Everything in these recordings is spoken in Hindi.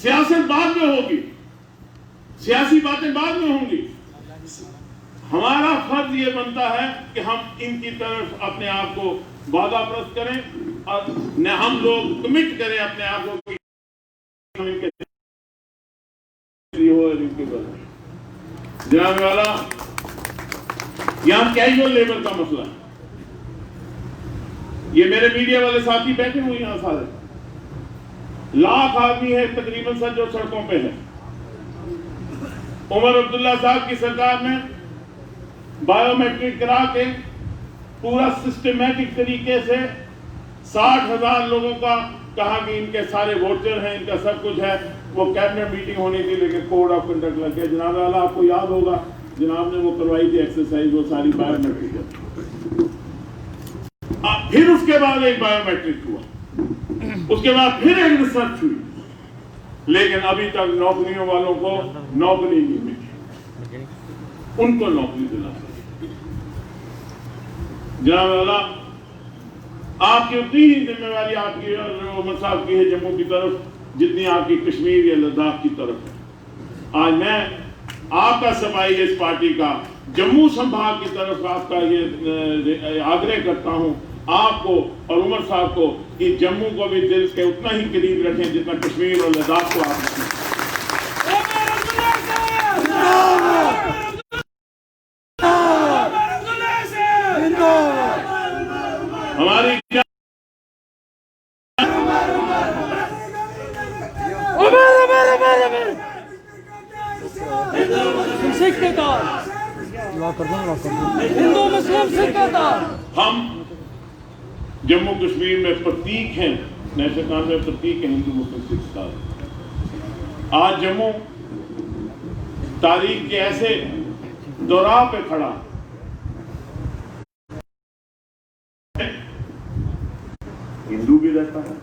सियासत बाद में होगी, सियासी बातें बाद में होंगी। हमारा फर्ज ये बनता है कि हम इनकी तरफ अपने आप को वादाप्रस्त करें और न हम लोग कमिट करें अपने आप को जनाब वाला। यहां कैजुअल लेबर का मसला है, ये मेरे मीडिया वाले साथी बैठे हुए यहां सारे लाख आदमी है तकरीबन सर जो सड़कों पे है। उमर अब्दुल्ला साहब की सरकार ने बायोमेट्रिक करा के पूरा सिस्टमैटिक तरीके से 60,000 लोगों का कहा कि इनके सारे वोटर हैं, इनका सब कुछ है। वो कैबिनेट मीटिंग होनी थी लेकिन कोड ऑफ कंडक्ट लग गया। जनाब वाला आपको याद होगा, जनाब ने वो करवाई थी एक्सरसाइज, वो सारी बायोमेट्रिक। फिर उसके बाद एक बायोमेट्रिक हुआ, उसके बाद फिर एक रिसर्च हुई, लेकिन अभी तक नौकरियों वालों को नौकरी नहीं मिली, उनको नौकरी दिला। जनाब वाला आपकी उतनी ही जिम्मेवारी आपकी और उमर साहब की है जम्मू की तरफ जितनी आपकी कश्मीर या लद्दाख की तरफ है। आज मैं आपका समाई इस पार्टी का जम्मू संभाग की तरफ आपका ये आग्रह करता हूं आपको और उमर साहब को कि जम्मू को भी दिल के उतना ही करीब रखें जितना कश्मीर और लद्दाख को आप रखें। हमारी हिंदू मुस्लिम सिख हम जम्मू कश्मीर में प्रतीक हैं, नेशनल कांग्रेस प्रतीक है हिंदू मुस्लिम सिख का। आज जम्मू तारीख के ऐसे दौराव पे खड़ा, हिंदू भी रहता है,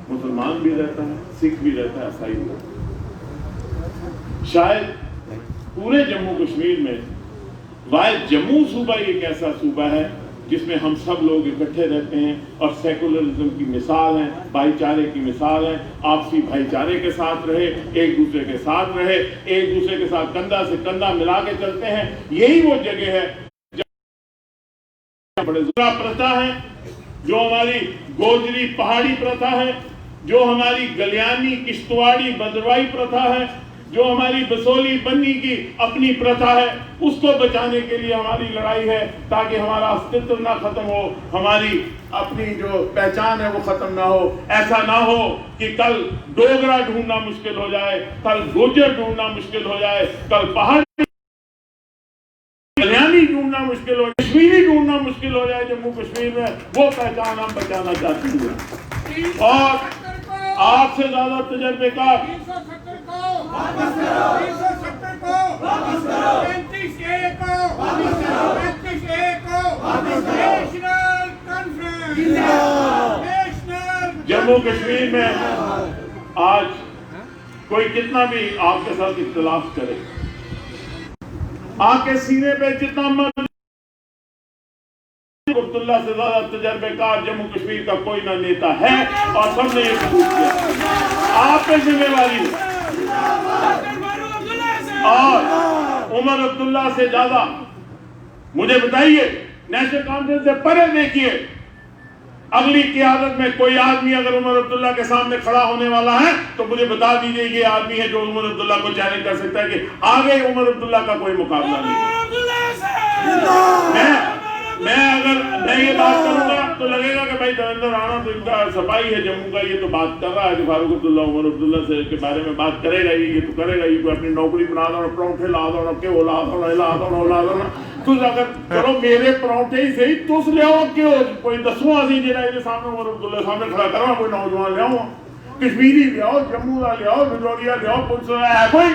मुसलमान भी रहता है, सिख भी रहता है, ईसाई भी रहता है। शायद पूरे जम्मू कश्मीर में वाहिद जम्मू सूबा एक ऐसा सूबा है जिसमें हम सब लोग इकट्ठे रहते हैं और सेकुलरिज्म की मिसाल है, भाईचारे की मिसाल है। आपसी भाईचारे के साथ रहे, एक दूसरे के साथ रहे, एक दूसरे के साथ कंधा से कंधा मिला के चलते हैं। यही वो जगह है जहाँ बड़े प्रथा है, जो हमारी गोजरी पहाड़ी प्रथा है, जो हमारी गलियानी किश्तवाड़ी भद्रवाही प्रथा है, जो हमारी बसोली बन्नी की अपनी प्रथा है, उसको बचाने के लिए हमारी लड़ाई है ताकि हमारा अस्तित्व ना खत्म हो, हमारी अपनी जो पहचान है वो खत्म ना हो। ऐसा ना हो कि कल डोगरा ढूंढना मुश्किल हो जाए, कल गुर्जर ढूंढना मुश्किल हो जाए, कल पहाड़ी गलियानी ढूंढना मुश्किल हो, कश्मीरी ढूंढना मुश्किल हो जाए जम्मू कश्मीर में। वो पहचान हम बचाना चाहते हैं। और आपसे ज्यादा तजर्बेकार जम्मू कश्मीर में आज कोई कितना भी आपके साथ इख्तिलाफ करे, आपके सीने पे जितना मन अब्दुल्ला से ज्यादा तजर्बेकार जम्मू कश्मीर का कोई ना नेता है और सबने ये कबूल किया। आप पे जिम्मेवारी है और उमर अब्दुल्ला से ज्यादा मुझे बताइए, नेशनल कॉन्फ्रेंस से परे देखिए, अगली क़यादत में कोई आदमी अगर उमर अब्दुल्ला के सामने खड़ा होने वाला है तो मुझे बता दीजिए ये आदमी है जो उमर अब्दुल्ला को चैलेंज कर सकता है कि आगे उमर अब्दुल्ला का कोई मुकाबला नहीं। मैं ये बात करूंगा तो लगेगा कि भाई धर्मेंद्र राणा तो इनका सफाई है जम्मू का, ये तो बात कर रहा है कि फारूक अब्दुल्ला उमर अब्दुल्ला से के बारे में बात करेगा, ये तो करेगा, ये कोई अपनी नौकरी बना दो, परौंठे ला दो, के वो ला दो। तो अगर चलो मेरे परौंठे ही सही तुस ले आओ, क्यों कोई दसो असी जो सामने उमर अब्दुल्ला सामने खड़ा करो, कोई नौजवान ले आओ, कश्मीरी ले आओ, जम्मू का ले आओ, विजोरिया ले आओ, पुलिस है कोई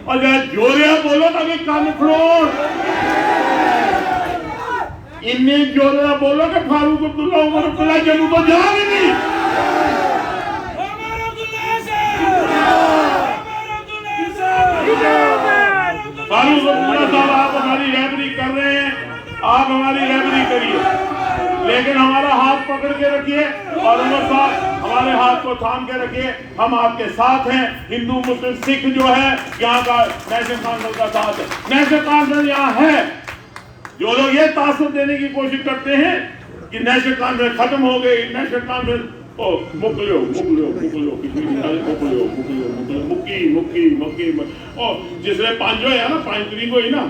और जोरिया बोलो ताकि कान खड़ो। इन्हें जोरिया बोलो कि फारूक अब्दुल्ला उमर अब्दुल्ला जम्मू तो जा भी नहीं। फारूक अब्दुल्ला साहब आप हमारी रहबरी कर रहे हैं, आप हमारी रहबरी करिए, लेकिन हमारा हाथ पकड़ के रखिए और उमर साहब हमारे हाथ को थाम के रखिए, हम आपके साथ हैं। हिंदू मुस्लिम सिख जो है यहाँ का नेशनल कॉन्फ्रेंस का साथ है। नेशनल कॉन्फ्रेंस यहाँ है। जो लोग ये तासुब देने की कोशिश करते हैं कि नेशनल कॉन्फ्रेंस खत्म हो गई, नेशनल कॉन्फ्रेंस जिसने 5 है ना 5 तरीक हुई ना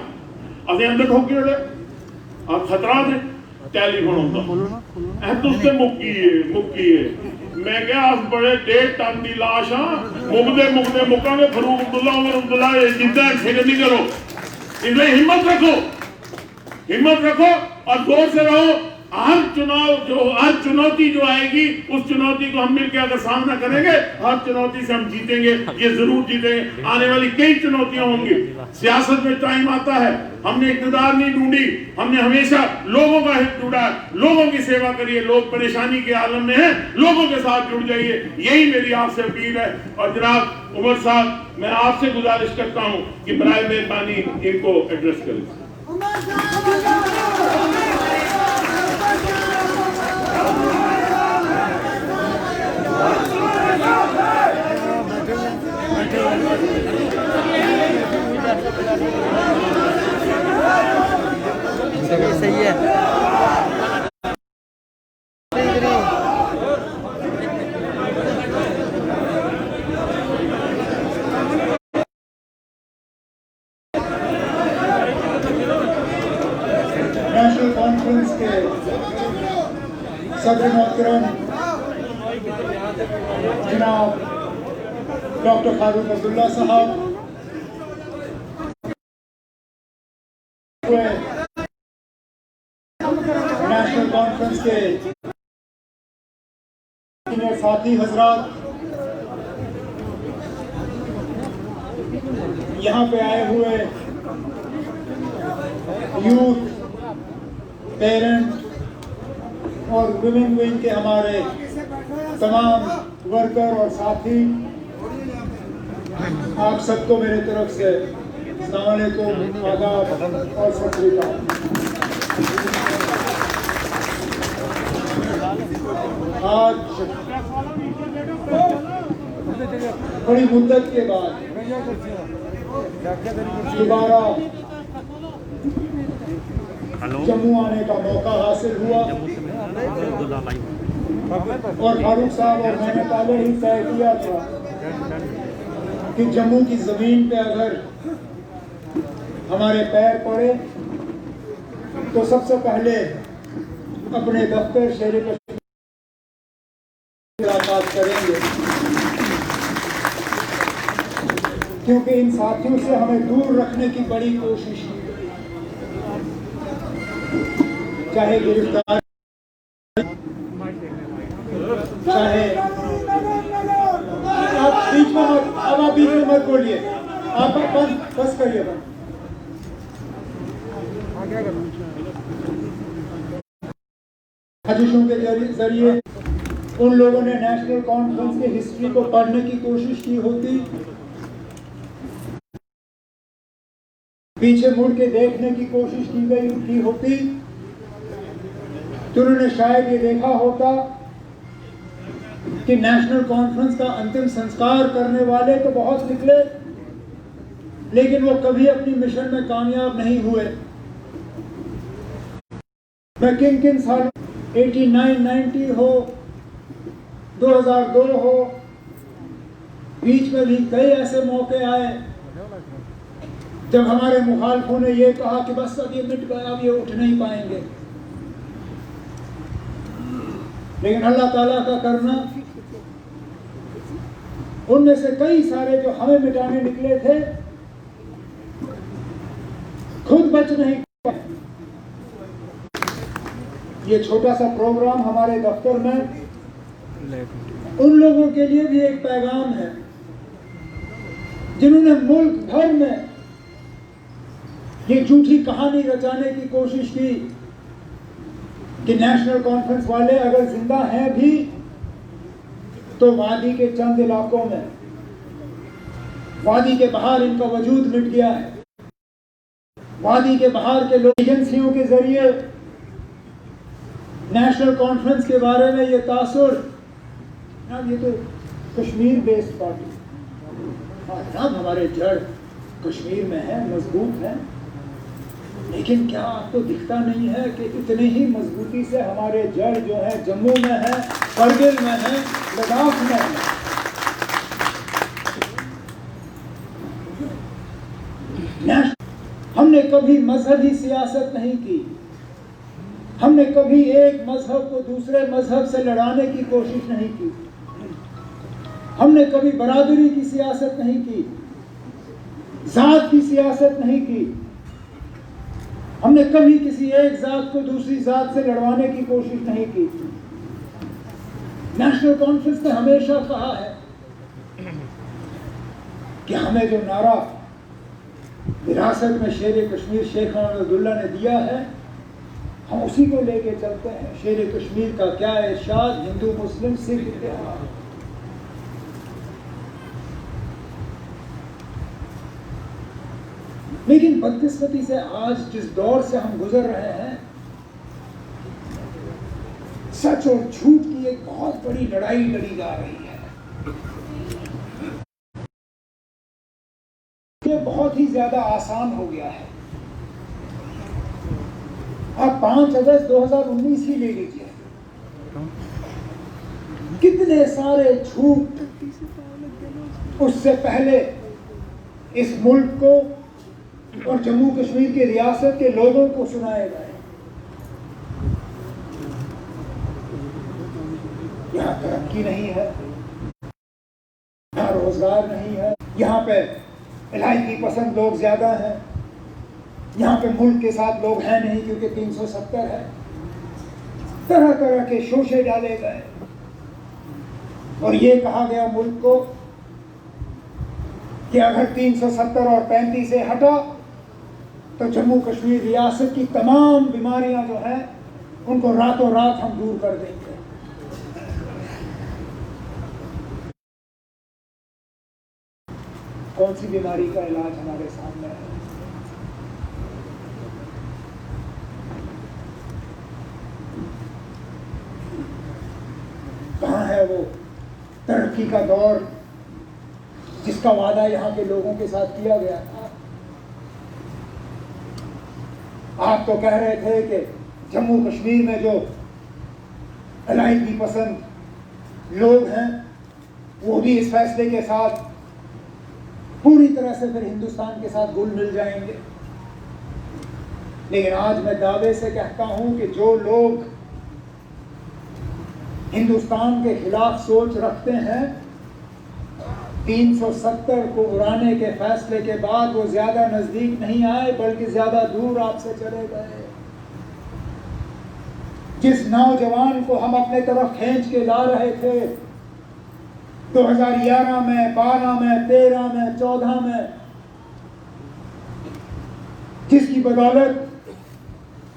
अभी अंदर ठोकी वाले आप खतरा थे टेलीफोन होता है तो उससे मुक्की है मैं क्या आप बड़े 1.5 टन की लाश हाँ मुकदे मुक्का में फरूक अब्दुल्ला उमर अब्दुल्ला जिद्दा फिक्र नहीं करो, इसलिए हिम्मत रखो और जोर से रहो। हर चुनौती जो आएगी उस चुनौती को हम मिलकर अगर सामना करेंगे, हर चुनौती से हम जीतेंगे, ये जरूर जीतेंगे। आने वाली कई चुनौतियां होंगी। सियासत में टाइम आता है, हमने इक़्तिदार नहीं ढूंढी, हमने हमेशा लोगों का हित ढूंढा, लोगों की सेवा करिए। लोग परेशानी के आलम में हैं, लोगों के साथ जुड़ जाइए, यही मेरी आपसे अपील है। और जनाब उमर साहब, मैं आपसे गुजारिश करता हूँ कि बराए मेहरबानी इनको एड्रेस करें। सही है। नेशनल कॉन्फ्रेंस के सदर मोहतरम जनाब डॉक्टर फारूक अब्दुल्ला साहब, नेशनल कॉन्फ्रेंस के साथी हजरात, यहाँ पे आए हुए यूथ, पेरेंट और वुमेन विंग के हमारे तमाम वर्कर और साथी, आप सबको मेरे तरफ से अस्सलाम वालेकुम, आदाब और सत श्री अकाल। आज बड़ी मुद्दत के बाद दोबारा जम्मू आने का मौका हासिल हुआ और फारूक साहब और मैंने पहले ही तय किया था कि जम्मू की जमीन पे अगर हमारे पैर पड़े तो सबसे पहले अपने दफ्तर शेर मुलाकात करेंगे, क्योंकि इन साथियों से हमें दूर रखने की बड़ी कोशिश की, चाहे गिरफ्तार, चाहे आप बीच में अब बीच में मत बोलिए, आप बस करिए। साजिशों के जरिए उन लोगों ने नेशनल कॉन्फ्रेंस की हिस्ट्री को पढ़ने की कोशिश की होती, पीछे मुड़ के देखने की कोशिश की होती, तो उन्होंने शायद ये देखा होता कि नेशनल कॉन्फ्रेंस का अंतिम संस्कार करने वाले तो बहुत निकले, लेकिन वो कभी अपनी मिशन में कामयाब नहीं हुए। मैं किन सालों 89, 90 हो, 2002 हो, बीच में भी कई ऐसे मौके आए जब हमारे मुखालफों ने ये कहा कि बस अब ये मिट गया, अब ये उठ नहीं पाएंगे। लेकिन अल्लाह ताला का करना, उनमें से कई सारे जो हमें मिटाने निकले थे खुद बच नहीं पाए। ये छोटा सा प्रोग्राम हमारे दफ्तर में उन लोगों के लिए भी एक पैगाम है जिन्होंने मुल्क भर में ये झूठी कहानी रचाने की कोशिश की कि नेशनल कॉन्फ्रेंस वाले अगर जिंदा हैं भी तो वादी के चंद इलाकों में, वादी के बाहर इनका वजूद मिट गया है। वादी के बाहर के लोग एजेंसियों के जरिए नेशनल कॉन्फ्रेंस के बारे में ये तासुर जनाब ये तो कश्मीर बेस्ड पार्टी, हाँ जनाब हमारे जड़ कश्मीर में है, मजबूत है, लेकिन क्या आपको दिखता नहीं है कि इतने ही मजबूती से हमारे जड़ जो है जम्मू में है, करगिल में है, लद्दाख में है। हमने कभी मजहबी सियासत नहीं की, हमने कभी एक मजहब को दूसरे मजहब से लड़ाने की कोशिश नहीं की, हमने कभी बरादरी की सियासत नहीं की, जात की सियासत नहीं की, हमने कभी किसी एक जात को दूसरी जात से लड़वाने की कोशिश नहीं की। नेशनल कॉन्फ्रेंस ने हमेशा कहा है कि हमें जो नारा विरासत में शेर कश्मीर शेख मोहम्मद अब्दुल्ला ने दिया है, हम उसी को लेके चलते हैं। शेर कश्मीर का क्या इरशाद, हिंदू मुस्लिम सिख इत्तेहाद। लेकिन बदकिस्मती से आज जिस दौर से हम गुजर रहे हैं, सच और झूठ की एक बहुत बड़ी लड़ाई लड़ी जा रही है। ये बहुत ही ज्यादा आसान हो गया है। आप 5 अगस्त 2019 ही ले लीजिए, कितने सारे झूठ उससे पहले इस मुल्क को और जम्मू कश्मीर की रियासत के लोगों को सुनाए गए। यहाँ तरक्की नहीं है, यहाँ रोजगार नहीं है, यहाँ पे इलाही पसंद लोग ज्यादा हैं, यहाँ पे मुल्क के साथ लोग हैं नहीं क्योंकि 370 है। तरह तरह के शोशे डाले गए और ये कहा गया मुल्क को कि अगर 370 और 35 से हटा तो जम्मू कश्मीर रियासत की तमाम बीमारियां जो हैं उनको रातों रात हम दूर कर देंगे। कौन सी बीमारी का इलाज हमारे सामने है? कहाँ है वो तरक्की का दौर जिसका वादा यहाँ के लोगों के साथ किया गया था? आप तो कह रहे थे कि जम्मू कश्मीर में जो इलाही पसंद लोग हैं वो भी इस फैसले के साथ पूरी तरह से फिर हिंदुस्तान के साथ घुल मिल जाएंगे। लेकिन आज मैं दावे से कहता हूं कि जो लोग हिंदुस्तान के खिलाफ सोच रखते हैं, 370 को उड़ाने के फैसले के बाद वो ज्यादा नजदीक नहीं आए बल्कि ज्यादा दूर आपसे चले गए। जिस नौजवान को हम अपने तरफ खींच के ला रहे थे 2011 में, 12 में, 13 में, 14 में, जिसकी बदौलत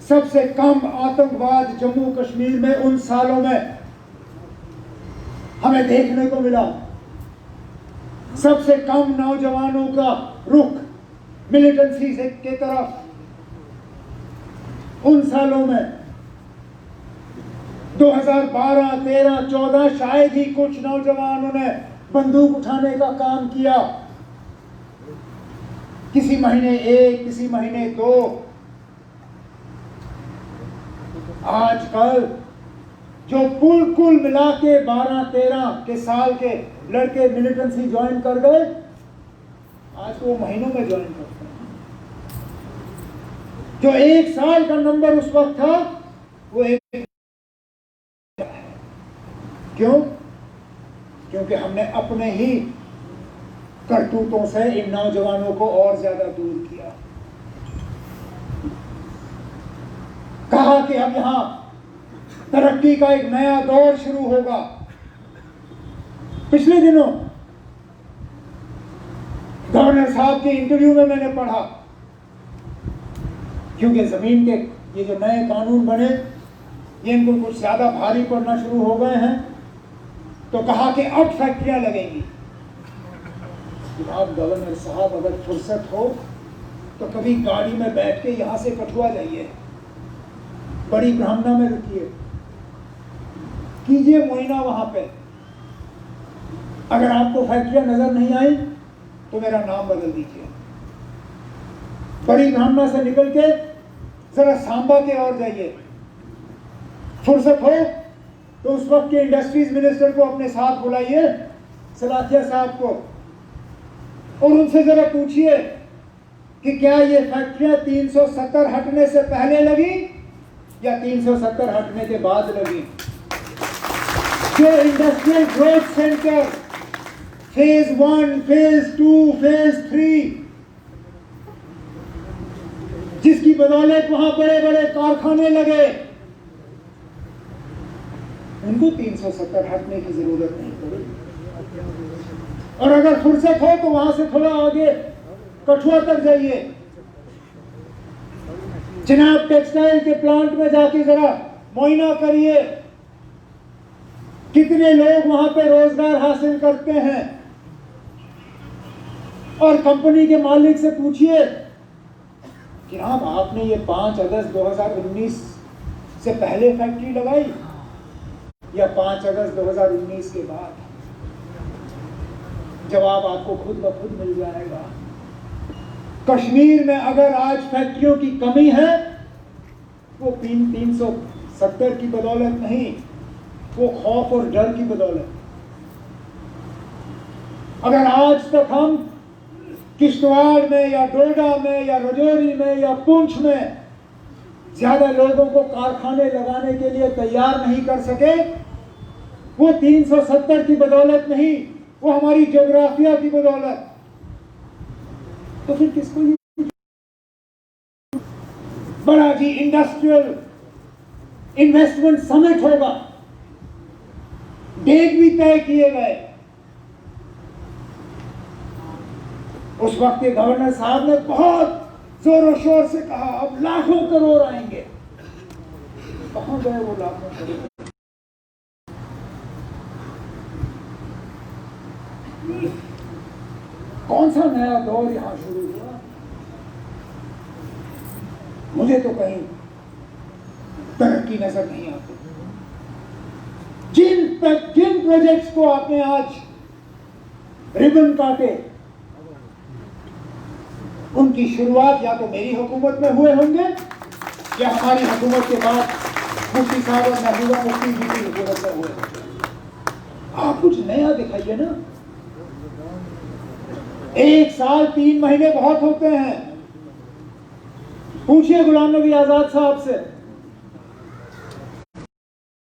सबसे कम आतंकवाद जम्मू कश्मीर में उन सालों में हमें देखने को मिला, सबसे कम नौजवानों का रुख मिलिटेंसी से के तरफ उन सालों में 2012, 13, 14 शायद ही कुछ नौजवानों ने बंदूक उठाने का काम किया। किसी महीने 1, किसी महीने 2। आजकल जो कुल मिला के 12-13 के साल के लड़के मिलिटेंसी ज्वाइन कर गए, आज वो महीनों में ज्वाइन करते हैं। जो 1 साल का नंबर उस वक्त था वो 1। क्यों? क्योंकि हमने अपने ही करतूतों से इन नौजवानों को और ज्यादा दूर किया। कहा कि अब यहां तरक्की का एक नया दौर शुरू होगा। पिछले दिनों गवर्नर साहब के इंटरव्यू में मैंने पढ़ा, क्योंकि जमीन के ये जो नए कानून बने ये इनको कुछ ज्यादा भारी पड़ना शुरू हो गए हैं, तो कहा कि अब फैक्ट्रियां लगेंगी। जनाब गवर्नर साहब, अगर फुर्सत हो तो कभी गाड़ी में बैठ के यहां से कठुआ जाइए, बड़ी ब्राह्मणा में रुकिए, कीजिए मुआयना वहां पे। अगर आपको फैक्ट्रियां नजर नहीं आई तो मेरा नाम बदल दीजिए। बड़ी ब्राह्मणा से निकल के जरा सांबा के और जाइए, फुर्सत हो तो उस वक्त के इंडस्ट्रीज मिनिस्टर को अपने साथ बुलाइए, सलाथिया साहब को, और उनसे जरा पूछिए कि क्या ये फैक्ट्रियां 370 हटने से पहले लगी या 370 हटने के बाद लगी। जो industrial growth centre phase 1, phase 2, phase 3, जिसकी बदौलत वहां बड़े बड़े कारखाने लगे, उनको 370 हटने की जरूरत नहीं पड़ी। और अगर फुर्सत हो तो वहां से थोड़ा आगे कठुआ तक जाइए, चिनाब टेक्सटाइल के प्लांट में जाके जरा मुआयना करिए, कितने लोग वहां पे रोजगार हासिल करते हैं। और कंपनी के मालिक से पूछिए कि आप आपने ये 5 अगस्त 2019 से पहले फैक्ट्री लगाई या 5 अगस्त 2019 के बाद। जवाब आपको खुद ब खुद मिल जाएगा। कश्मीर में अगर आज फैक्ट्रियों की कमी है वो 370 की बदौलत नहीं, वो खौफ और डर की बदौलत। अगर आज तक हम किश्तवाड़ में या डोडा में या राजौरी में या पुंछ में ज्यादा लोगों को कारखाने लगाने के लिए तैयार नहीं कर सके, वो 370 की बदौलत नहीं, वो हमारी ज्योग्राफिया की बदौलत। तो फिर किसको ये बड़ा जी इंडस्ट्रियल इन्वेस्टमेंट समिट होगा, डेट भी तय किए गए। उस वक्त के गवर्नर साहब ने बहुत जोरों शोर से कहा अब लाखों करोड़ आएंगे। कहां गए वो लाखों करोड़? कौन सा नया दौर यहां शुरू हुआ? मुझे तो कहीं तरक्की नजर नहीं आती। जिन प्रोजेक्ट्स को आपने आज रिबन काटे, उनकी शुरुआत या तो मेरी हुकूमत में हुए होंगे या हमारी हुकूमत के बाद मुफ्ती साहब और महबूबा मुफ्ती जी की हुकूमत में हुए होंगे। आप कुछ नया दिखाइए ना। 1 साल 3 महीने बहुत होते हैं। पूछिए गुलाम नबी आजाद साहब से,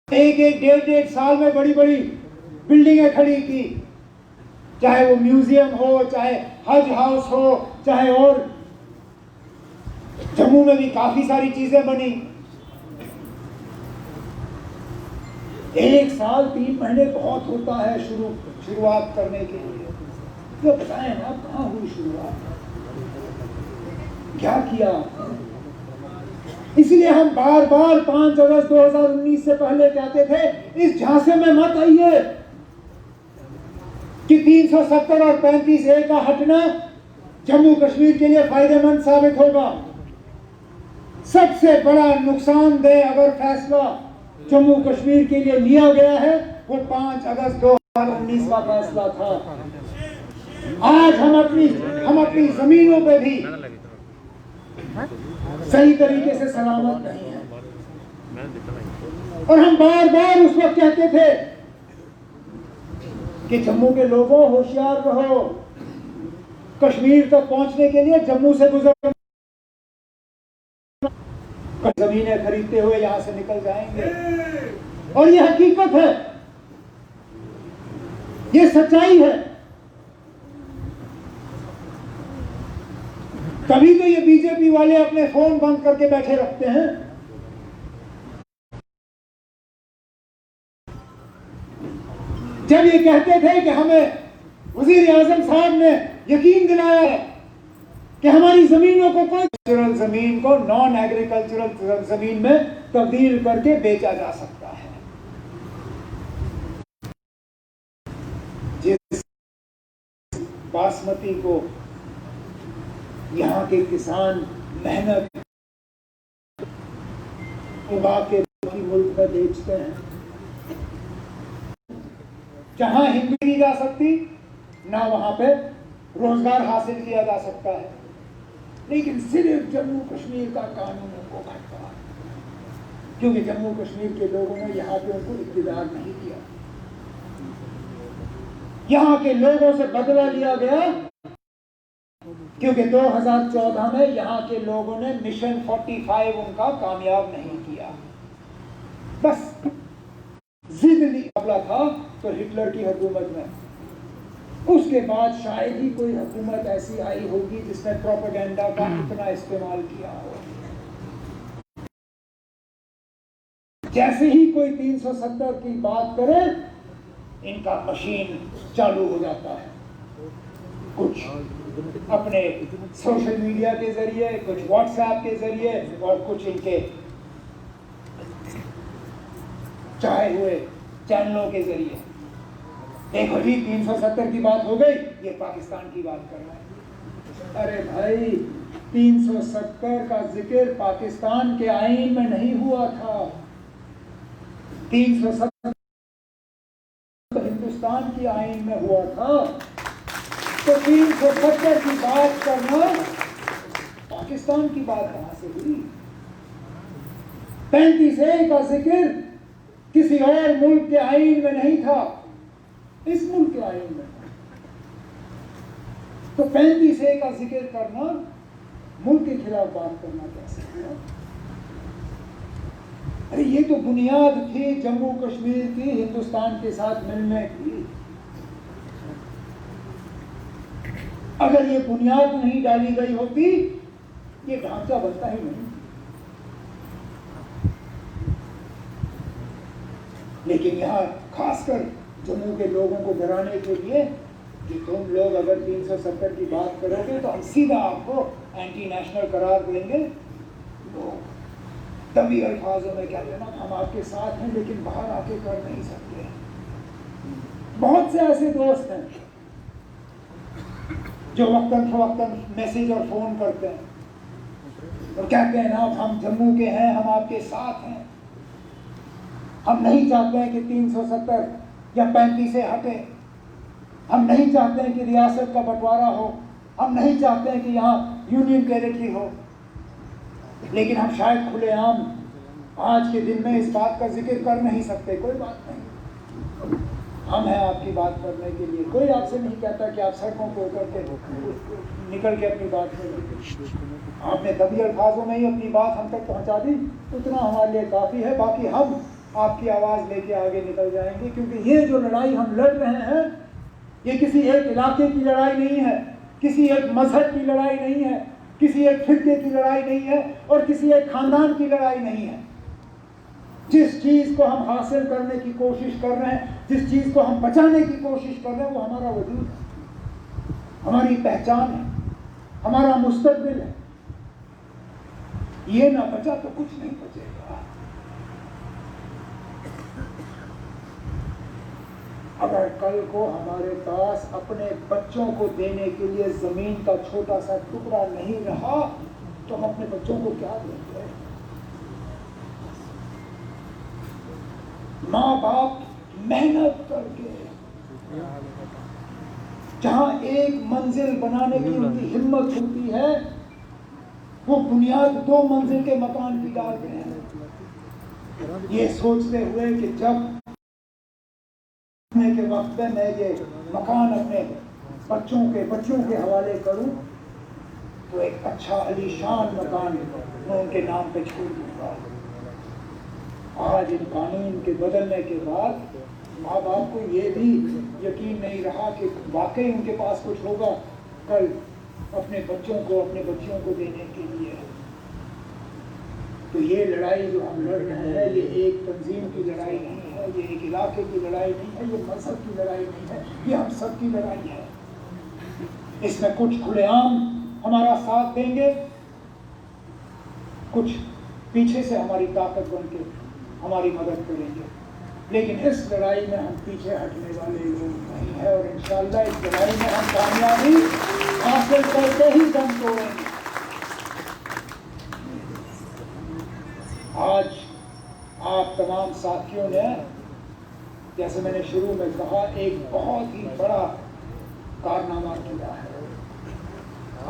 1-1, 1.5 साल में बड़ी बड़ी बिल्डिंगें खड़ी की, चाहे वो म्यूजियम हो, चाहे हज हाउस हो, चाहे और जम्मू में भी काफी सारी चीजें बनी। 1 साल 3 महीने बहुत होता है शुरुआत करने के लिए। तो बताएं ना, कहां हुई शुरुआत, क्या किया? इसलिए हम बार बार 5 अगस्त 2019 से पहले कहते थे इस झांसे में मत आइए कि 370 और 35A का हटना जम्मू कश्मीर के लिए फायदेमंद साबित होगा। सबसे बड़ा नुकसानदेह अगर फैसला जम्मू कश्मीर के लिए लिया गया है वो 5 अगस्त 2019 का फैसला था। आज हम अपनी जमीनों पे भी सही तरीके से सलामत नहीं है। और हम बार बार उस वक्त कहते थे कि जम्मू के लोगों होशियार रहो, कश्मीर तक पहुंचने के लिए जम्मू से गुजर जमीनें खरीदते हुए यहां से निकल जाएंगे। और ये हकीकत है, ये सच्चाई है। तभी तो ये बीजेपी वाले अपने फोन बंद करके बैठे रखते हैं। जब ये कहते थे कि हमें वजीर आजम साहब ने यकीन दिलाया है कि हमारी जमीनों को कोई जमीन को नॉन एग्रीकल्चरल जमीन में तब्दील करके बेचा जा सकता है। जिस बासमती को यहाँ के किसान मेहनत उगा के मुल्क में बेचते हैं, जहां हिंदी की जा सकती ना वहां पे रोजगार हासिल किया जा सकता है। लेकिन सिर्फ जम्मू कश्मीर का कानून उनको खटका, क्योंकि जम्मू कश्मीर के लोगों ने यहाँ पे उनको इख्तियार नहीं दिया। यहाँ के लोगों से बदला लिया गया, क्योंकि 2014 में यहाँ के लोगों ने मिशन 45 उनका कामयाब नहीं किया। बस जिद मुकाबला था तो हिटलर की हुकूमत में, उसके बाद शायद ही कोई हुकूमत ऐसी आई होगी जिसने प्रोपेगेंडा का इतना इस्तेमाल किया हो। जैसे ही कोई 370 की बात करे, इनका मशीन चालू हो जाता है। कुछ अपने सोशल मीडिया के जरिए, कुछ व्हाट्सएप के जरिए और कुछ इनके चाहे हुए चैनलों के जरिए। देखो जी 370 की बात हो गई, ये पाकिस्तान की बात कर रहा है। अरे भाई 370 का जिक्र पाकिस्तान के आईन में नहीं हुआ था। 370 हिंदुस्तान की आईन में हुआ था। तो 370 की बात करना पाकिस्तान की बात कहां से हुई? 35A का जिक्र किसी और मुल्क के आईन में नहीं था, इस मुल्क के आईन में। तो 35A का जिक्र करना मुल्क के खिलाफ बात करना कैसे हुआ? अरे ये तो बुनियाद थी जम्मू कश्मीर की हिंदुस्तान के साथ मिलने की। अगर ये बुनियाद नहीं डाली गई होती, ये ढांचा बनता ही नहीं। लेकिन यहाँ खासकर जम्मू के लोगों को डराने के लिए कि तुम लोग अगर 370 की बात करोगे तो हम सीधा आपको एंटी नेशनल करार देंगे। लोग तभी अल्फाजों में कहते हैं ना, हम आपके साथ हैं लेकिन बाहर आके कर नहीं सकते। बहुत से ऐसे दोस्त हैं जो वक्तन फवक्तन मैसेज और फोन करते हैं और कहते हैं ना हम जम्मू के हैं, हम आपके साथ हैं, हम नहीं चाहते हैं कि 370 या 35 हटे, हम नहीं चाहते हैं कि रियासत का बंटवारा हो, हम नहीं चाहते हैं कि यहाँ यूनियन टेरिटरी हो। लेकिन हम शायद खुलेआम आज के दिन में इस बात का जिक्र कर नहीं सकते। कोई बात नहीं, हम हैं आपकी बात करने के लिए। कोई आपसे नहीं कहता कि आप सड़कों को उतर के निकल के अपनी बात करें। आपने तभी अल्फाजों में ही अपनी बात हम तक पहुंचा दी, उतना हमारे लिए काफ़ी है। बाकी हम आपकी आवाज़ लेके आगे निकल जाएंगे, क्योंकि ये जो लड़ाई हम लड़ रहे हैं ये किसी एक इलाके की लड़ाई नहीं है, किसी एक मजहब की लड़ाई नहीं है, किसी एक फिरके की लड़ाई नहीं है और किसी एक खानदान की लड़ाई नहीं है। जिस चीज़ को हम हासिल करने की कोशिश कर रहे हैं, जिस चीज़ को हम बचाने की कोशिश कर रहे हैं, वो हमारा वजूद है, हमारी पहचान है, हमारा मुस्तकबिल है। ये ना बचा तो कुछ नहीं बचेगा। अगर कल को हमारे पास अपने बच्चों को देने के लिए जमीन का छोटा सा टुकड़ा नहीं रहा तो हम अपने बच्चों को क्या देंगे? माँ बाप मेहनत करके जहां एक मंजिल बनाने की उनकी हिम्मत होती है, वो बुनियाद 2 मंजिल के मकान की डालते हैं, ये सोचते हुए कि जब के वक्त में मैं ये मकान अपने बच्चों के हवाले करूं तो एक अच्छा अलीशान मकान मैं उनके नाम पे छोड़ दूंगा। आज इन कानून के बदलने के बाद माँ बाप को ये भी यकीन नहीं रहा कि वाकई उनके पास कुछ होगा कल अपने बच्चों को, अपने बच्चियों को देने के लिए। तो ये लड़ाई जो हम लड़ रहे हैं, ये एक तंजीम की लड़ाई नहीं है, ये एक इलाके की लड़ाई नहीं है, ये मजहब की लड़ाई नहीं है, ये हम सब की लड़ाई है। इसमें कुछ खुलेआम हमारा साथ देंगे, कुछ पीछे से हमारी ताकत बन के हमारी मदद करेंगे। लेकिन इस लड़ाई में हम पीछे हटने वाले लोग नहीं है और इंशाअल्लाह इस लड़ाई में हम कामयाबी हासिल करके ही दम तोड़ेंगे। आज आप तमाम साथियों ने जैसे मैंने शुरू में कहा, एक बहुत ही बड़ा कारनामा किया है।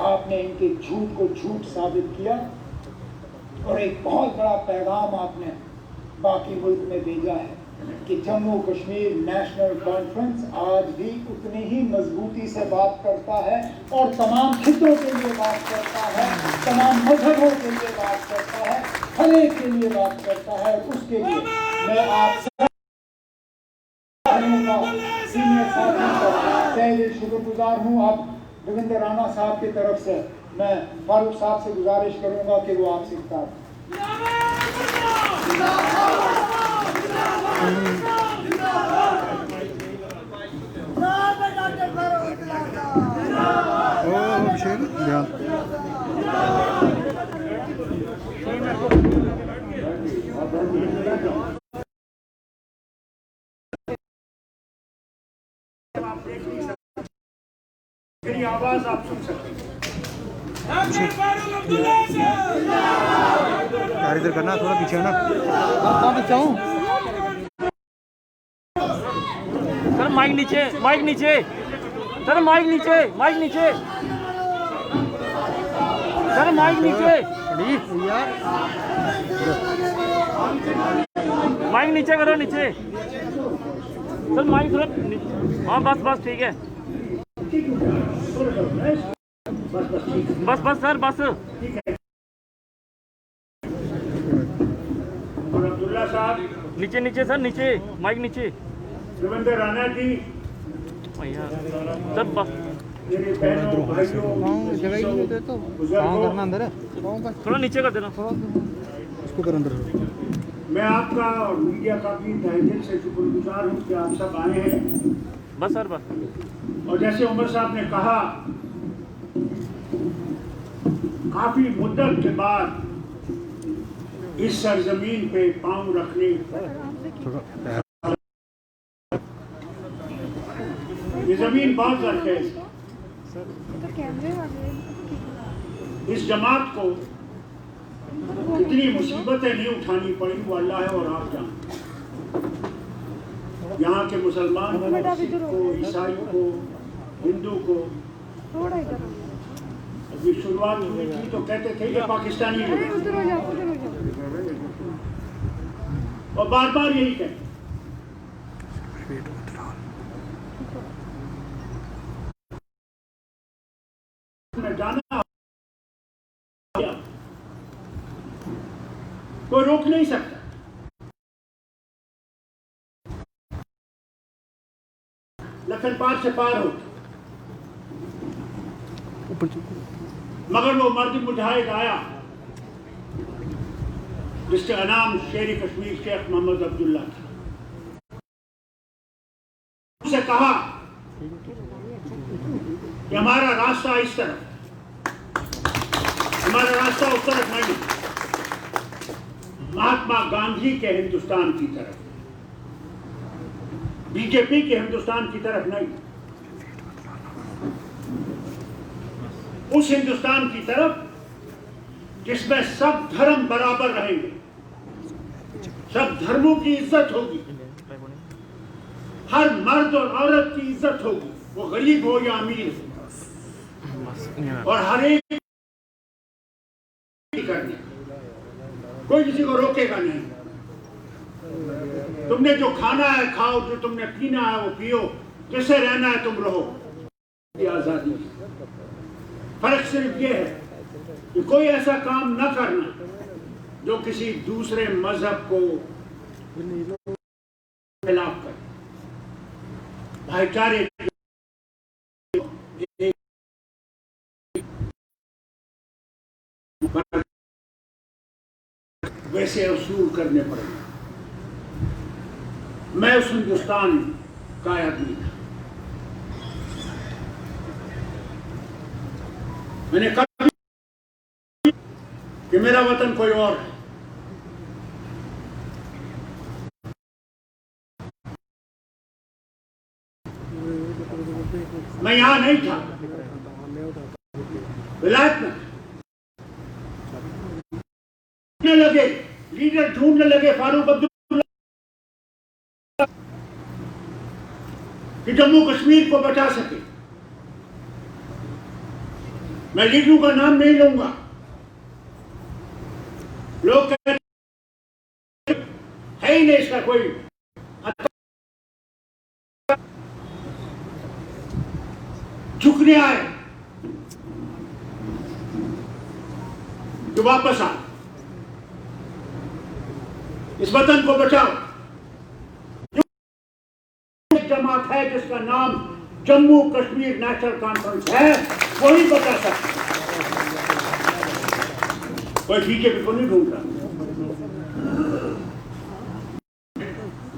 आपने इनके झूठ को झूठ साबित किया और एक बहुत बड़ा पैगाम आपने बाकी मुल्क में भेजा है कि जम्मू कश्मीर नेशनल कॉन्फ्रेंस आज भी उतनी ही मजबूती से बात करता है और तमाम खितों के लिए बात करता है, तमाम मजहबों के लिए बात करता है, हर एक के लिए बात करता है। उसके लिए मैं आप सीनियर साथियों का तहे दिल शुक्रगुजार हूँ। अब रविंद्र राणा साहब की तरफ से मैं फारूक साहब से गुजारिश करूँगा कि वो आपसे खिताब। मेरी आवाज आप सुन सकते हैं। यार इधर करना, थोड़ा पीछे ना। कहाँ पीछे हूँ? सर माइक नीचे, माइक नीचे, सर माइक नीचे, माइक नीचे, सर माइक नीचे, यार माइक नीचे करो, नीचे सर, माइक थोड़ा। हाँ बस बस ठीक है, बस बस सर बस। और अब्दुल्ला साहब, नीचे नीचे सर, नीचे माइक नीचे। रविंद्र राणा जी, सर बस मेरे बहनों भाइयों, जगह ही नहीं देते तो कहाँ करना अंदर है? थोड़ा नीचे कर देना। इसको कर अंदर। मैं आपका और मीडिया का भी तहे दिल से शुक्रगुजार हूँ कि आप सब आए हैं। बस सर बस। और जैसे उमर साहब ने कहा, काफी मुद्दत के बाद इस सरजमीन पे पांव रखने, ये जमीन बहुत जरखेज है। इस जमात को कितनी मुसीबतें नहीं उठानी पड़ी वो अल्लाह है और आप जानते। यहाँ के मुसलमान को, सिख को, ईसाई को, हिंदू को, अभी शुरुआत हुई थी तो कहते थे ये पाकिस्तानी लोग, और बार बार यही कहते। जाना कोई रोक नहीं सकता। लखन पार से पार हो, मगर वो मर्द मुजाहिद आया जिसका नाम शेर कश्मीर शेख मोहम्मद अब्दुल्ला था। उसे कहा कि हमारा रास्ता इस तरफ, हमारा रास्ता उस तरफ नहीं, महात्मा गांधी के हिंदुस्तान की तरफ, बीजेपी के हिंदुस्तान की तरफ नहीं, उस हिंदुस्तान की तरफ जिसमें सब धर्म बराबर रहेंगे, सब धर्मों की इज्जत होगी, हर मर्द और औरत की इज्जत होगी, वो गरीब हो या अमीर हो, और हर एक करने, कोई किसी को रोकेगा नहीं। तुमने जो खाना है खाओ, जो तुमने पीना है वो पियो, जैसे रहना है तुम रहो, ये आजादी। फर्क सिर्फ ये है कि कोई ऐसा काम न करना जो किसी दूसरे मजहब को खिलाफ करे। भाईचारे वैसे उसूल करने पड़ेंगे। मैं उस हिंदुस्तान का आदमी था। मैंने कहा कि मेरा वतन कोई और है। मैं यहां नहीं था, विलायत में लगे, लीडर ढूंढने लगे। फारूक अब्दुल्ला कि जम्मू कश्मीर को बचा सके। मैं लीडरों का नाम नहीं लूंगा, लोग कहते है ही नहीं इसका कोई, झुकने आए तो वापस आ, इस वतन को बचाओ। जमात है जिसका नाम जम्मू कश्मीर नेशनल कॉन्फ्रेंस है, वही बचा सकता है। कोई बीजेपी को नहीं ढूंढ रहा,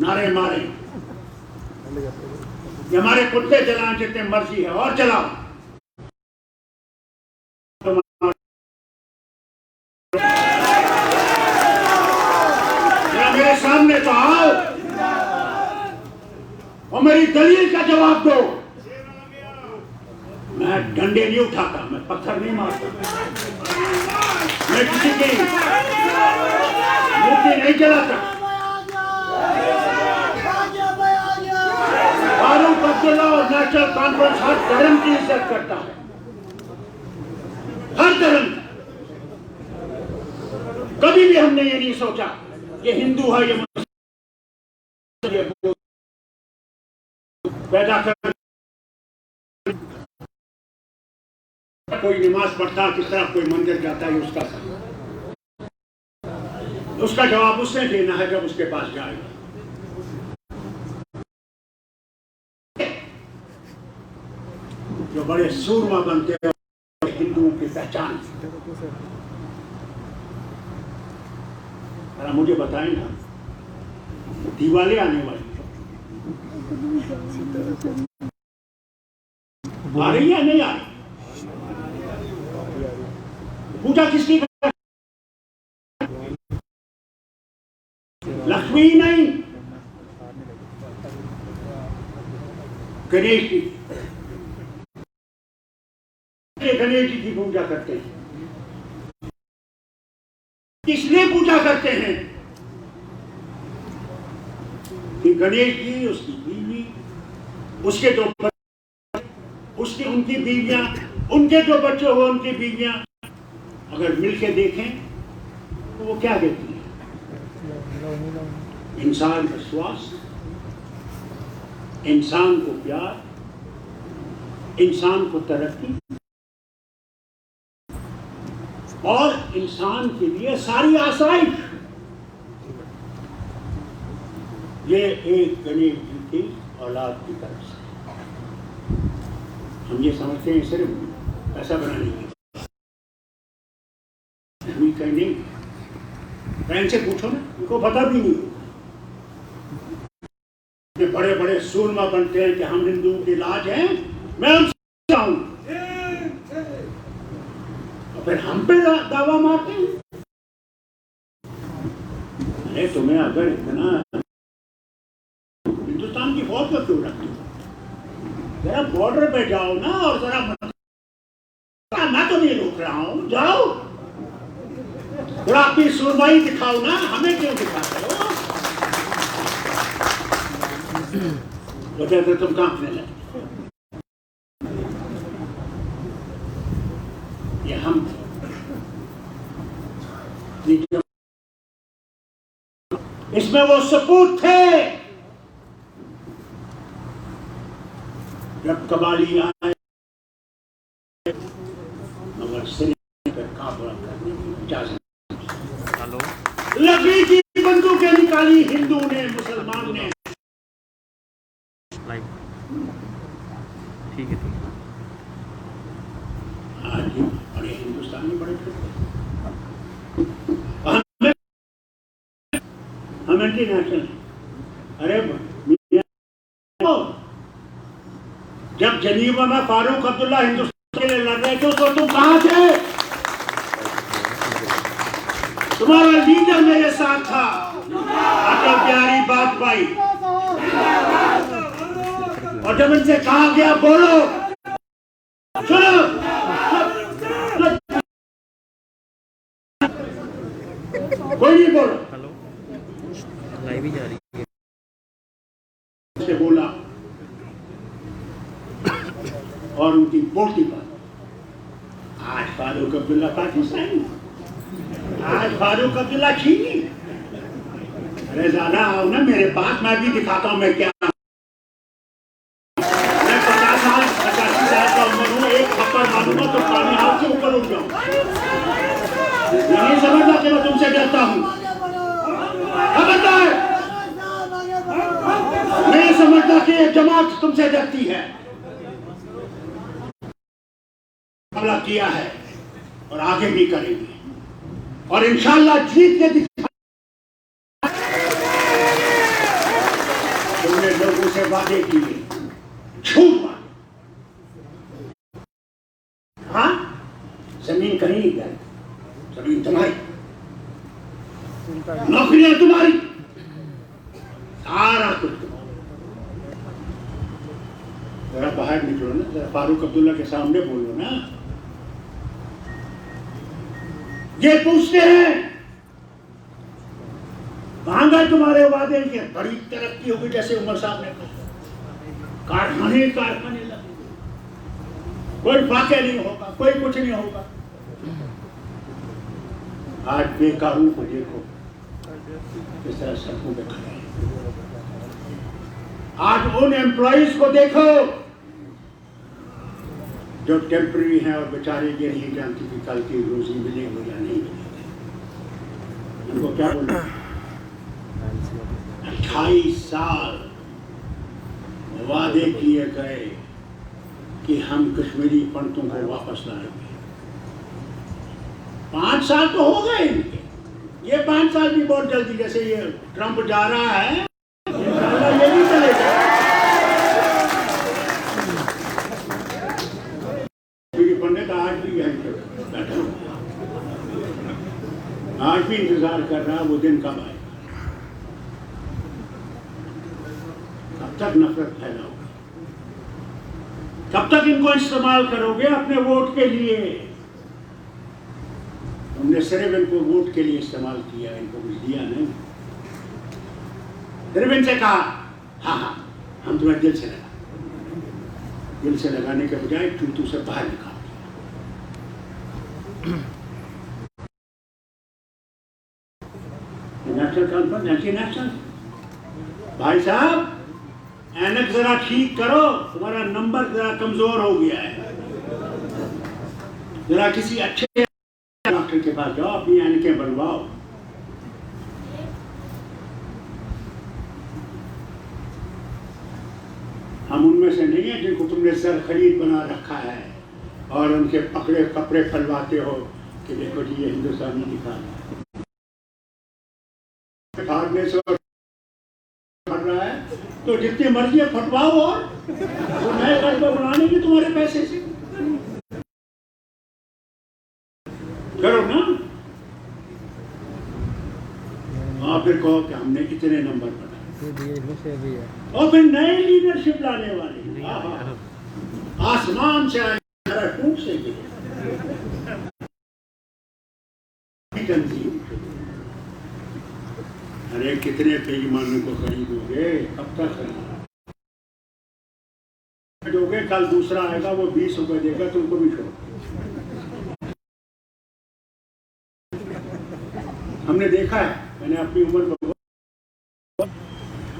नारे मारे, ये हमारे कुत्ते चलाएं जितने मर्जी है और चलाओ। मेरे सामने तो आओ और मेरी दलील का जवाब दो। मैं डंडे नहीं उठाता, मैं पत्थर नहीं मारता, मैं किसी की मूर्ति नहीं जलाता। फारूक अब्दुल्ला और नेशनल कॉन्फ्रेंस हर धर्म की इज्जत करता है, हर धर्म। कभी भी हमने ये नहीं सोचा ये हिंदू है, ये पैदा कर कोई नमाज पढ़ता, किस तरह कोई मंदिर जाता है, उसका जवाब उसने देना है जब उसके पास जाएगा। जो बड़े सूरमा बनते हैं हिंदुओं की पहचान, जरा मुझे बताएं ना, दिवाली आने वाली आ रही है नहीं आ रही? पूजा किसकी? लक्ष्मी नहीं, गणेश की। गणेश जी की पूजा करते हैं, इसलिए पूजा करते हैं कि गणेश जी, उसकी बीवी, उसके दो उसकी उनकी बीवियां, उनके जो बच्चे हो उनकी बीवियां अगर मिलके देखें तो वो क्या देती है? इंसान का स्वास्थ्य, इंसान को प्यार, इंसान को तरक्की और इंसान के लिए सारी आसाइश। ये एक गणेश जी की औलाद की तरफ से हम ये समझते हैं सिर्फ पैसा बनाने की, कहीं नहीं। बहन से पूछो ना, उनको पता भी नहीं। ये बड़े बड़े सूरमा बनते हैं कि हम हिंदुओं की लाज हैं, मैं उनसे चाहूं और फिर हम पे दावा मारते हैं। अरे तुम्हें अगर इतना हिंदुस्तान की फौज में क्यों रखते हो? जरा बॉर्डर पे जाओ ना और जरा, मैं तो नहीं रोक रहा हूं, जाओ थोड़ा अपनी सुरमाई दिखाओ ना, हमें क्यों दिखाते हो? वजह से तुम कांपने लगे। ये हम इसमें वो सपूत थे जब कबाली आए मगर सिर पर काबू करने की इजाजत। लकड़ी की बंदूकें निकाली हिंदू ने, मुसलमान ने। ठीक है। आज बड़े हिंदुस्तानी बड़े हम एंटी नेशनल। अरे जब जनीवा में फारूक अब्दुल्ला हिंदुस्तान के लिए लड़ रहे थे तो तुम कहां थे? तुम्हारा लीडर मेरे साथ था, अटल बिहारी वाजपेयी। और जब इनसे कहा गया बोलो, सुनो, कोई नहीं बोलो। हेलो, लाइव ही जा रही है। से बोला और उनकी पोती पर। आज फारूक अब्दुल्ला पाकिस्तानी, आज फारूक अब्दुल्ला चीनी। अरे ज्यादा आओ ना मेरे पास, मैं भी दिखाता हूँ मैं क्या। मैं 50 साल 85 साल का उम्र हूँ, एक थप्पड़ मारूंगा तो पानी हाथ से ऊपर उठ जाऊँ। नहीं समझता कि मैं तुमसे डरता हूँ, खबरदार। नहीं समझता कि एक जमात तुमसे डरती है। हमला किया है और आगे भी करेंगे और इंशाअल्लाह जीत के दिखा। तुमने लोगों से वादे किए, झूठ वादे। हाँ, जमीन कहीं नहीं गई, जमीन तुम्हारी, नौकरियां तुम्हारी, सारा कुछ तुम्हारा। जरा बाहर निकलो ना, जरा फारूक अब्दुल्ला के सामने बोलो ना। ये पूछते हैं कहां गए तुम्हारे वादे के? बड़ी तरक्की होगी, जैसे उमर साहब ने कहा, कारखाने लगे, कोई वाक़या नहीं होगा, कोई कुछ नहीं होगा। आज बेकारों को देखो किस तरह सड़कों पे खड़े हैं। आज उन एम्प्लॉइज को देखो जो टेम्पररी हैं और बेचारे ये नहीं जानती कि कल की रोजी मिलेगी या नहीं मिलेगी। उनको क्या बोलना? 28 साल वादे किए गए कि हम कश्मीरी पंडितों को वापस लाएंगे। 5 साल तो हो गए इनके, ये 5 साल भी बहुत जल्दी, जैसे ये ट्रंप जा रहा है ये भी चलेगा। पंडित आज भी आज भी इंतजार कर रहा है वो दिन कब आएगा, कब तक नफरत फैलाओगे, कब तक इनको इस्तेमाल करोगे अपने वोट के लिए। हमने सिर्फ इनको वोट के लिए इस्तेमाल किया, इनको कुछ दिया नहीं। सिर्फ इनसे कहा हाँ हाँ हम तुम्हें दिल से लगाने के बजाय चूतू से बाहर निकाल। नेशनल कॉन्फ्रेंस, नेशनल भाई साहब ऐनक जरा ठीक करो, तुम्हारा नंबर जरा कमजोर हो गया है। जरा किसी अच्छे डॉक्टर के पास जाओ, अपनी ऐनकें बनवाओ। हम उनमें से नहीं है जिनको तुमने सर खरीद बना रखा है और उनके पकड़े कपड़े फलवाते हो कि देखो जी ये हिंदुस्तानी दिखा रहा है, तो जितनी मर्जी फटवाओ और तो नए कपड़े बनाने की तुम्हारे पैसे से करो ना। और फिर कहो कि हमने कितने नंबर बनाए और फिर नए लीडरशिप लाने वाले आसमान से आए टूट से गिरे। अरे कितने बेईमानों को खरीदोगे, कब तक खरीदोगे? कल दूसरा आएगा वो 20 रुपए देगा, तुमको भी छोड़। हमने देखा है, मैंने अपनी उम्र में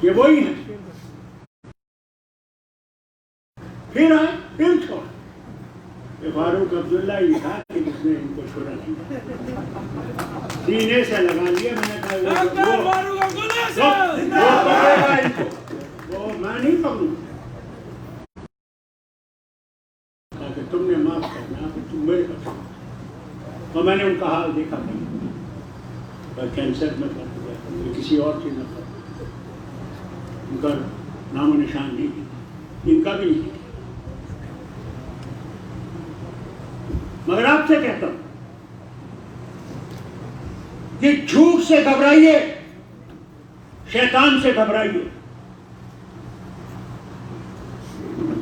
ये वही है, फिर आए फिर छोड़। फारूक अब्दुल्ला ही था कि जिसने इनको छोड़ा नहीं, सीने से लगा लिया। मैंने कहा वो मैं नहीं पकड़ूंगा, तुमने माफ करना, तुम मेरे पकड़ो। तो मैंने उनका हाल देखा नहीं, कैंसर में फर्क हुआ, किसी और चीज में फर्क, उनका नामो निशान नहीं, इनका भी नहीं। मगर आपसे कहता हूं कि झूठ से घबराइए, शैतान से घबराइए।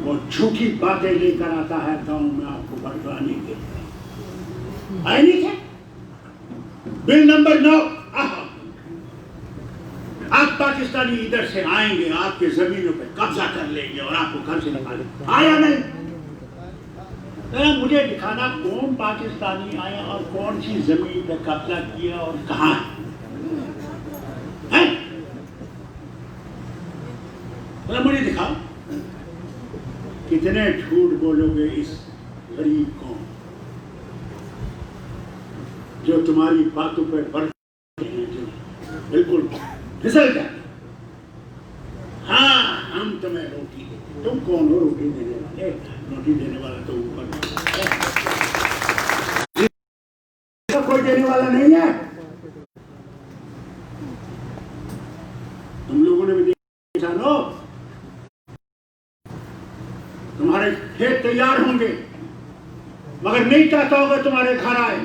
वो झूठी बातें लेकर आता है गांव में आपको भड़काने के लिए। आए नहीं थे बिल नंबर 9, आप लाख पाकिस्तानी इधर से आएंगे, आपके जमीनों पे कब्जा कर लेंगे और आपको घर से निकालेंगे। आया नहीं? मुझे दिखाना कौन पाकिस्तानी आया और कौन सी जमीन पे कब्जा किया और कहां है? मुझे दिखाओ। कितने झूठ बोलोगे इस गरीब को जो तुम्हारी बातों पर बढ़ बिल्कुल फिसल जाए। हाँ, हम तुम्हें रोटी देते। तुम कौन हो रोटी देने वाले? रोटी देने वाला तो ऊपर कोई देने वाला नहीं है। तुम लोगों ने भी देखा लो, तुम्हारे खेत तैयार होंगे मगर नहीं चाहता होगा तुम्हारे घर आए।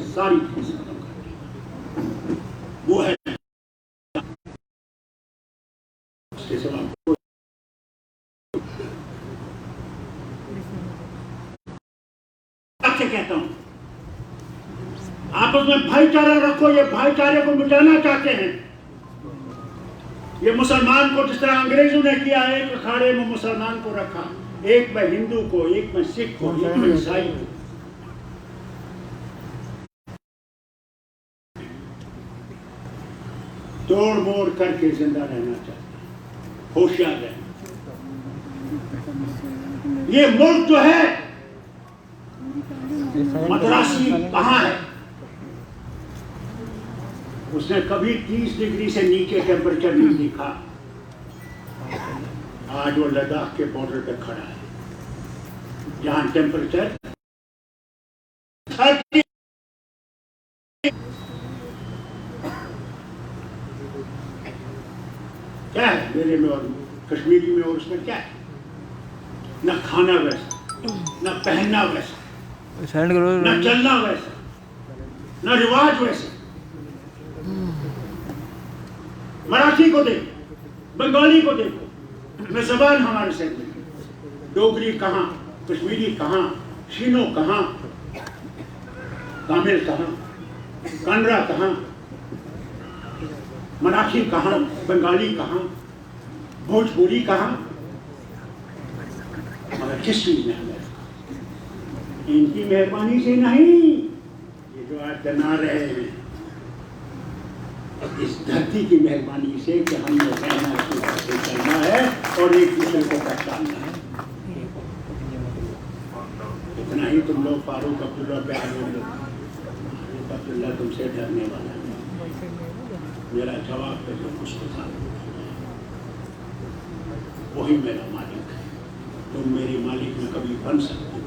सारी चीज खत्म कर दी। वो है आपसे कहता हूं, आपस में भाईचारा रखो। ये भाईचारे को मिटाना चाहते हैं। ये मुसलमान को जिस तरह अंग्रेजों ने किया, एक अखाड़े में मुसलमान को रखा, एक में हिंदू को, एक में सिख को, एक में ईसाई को। तोड़ मोड़ करके जिंदा रहना चाहते। होशियार रहना। ये मुल्क जो है मद्रासी कहां है? उसने कभी 30 डिग्री से नीचे टेम्परेचर नहीं देखा। आज वो लद्दाख के बॉर्डर पे खड़ा है जहां टेम्परेचर 30। क्या है मेरे में और कश्मीरी में और उसमें क्या है? न खाना वैसा, न पहनना वैसा, न चलना वैसा, न रिवाज वैसे। मराठी को देखो, बंगाली को देखो, न जबान हमारे से डोगरी कहाँ, कश्मीरी कहाँ, शीनो कहाँ, तमिल कहाँ, कन्नड़ा कहाँ, मराठी कहाँ, बंगाली कहाँ, भोजपुरी कहाँ, मगर किस चीज में हमें इनकी मेहरबानी से नहीं। ये जो आज तना रहे हैं इस धरती की मेहरबानी से कि हमने रहना चलना है और एक दूसरे को पहचानना है। इतना ही तुम लोग फारूक अब्दुल्ला पे आ गए। अब्दुल्ला तुमसे डरने वाला है। मेरा जवाब पे जो उसको था वही मेरा मालिक है। तुम मेरे मालिक न कभी बन सकते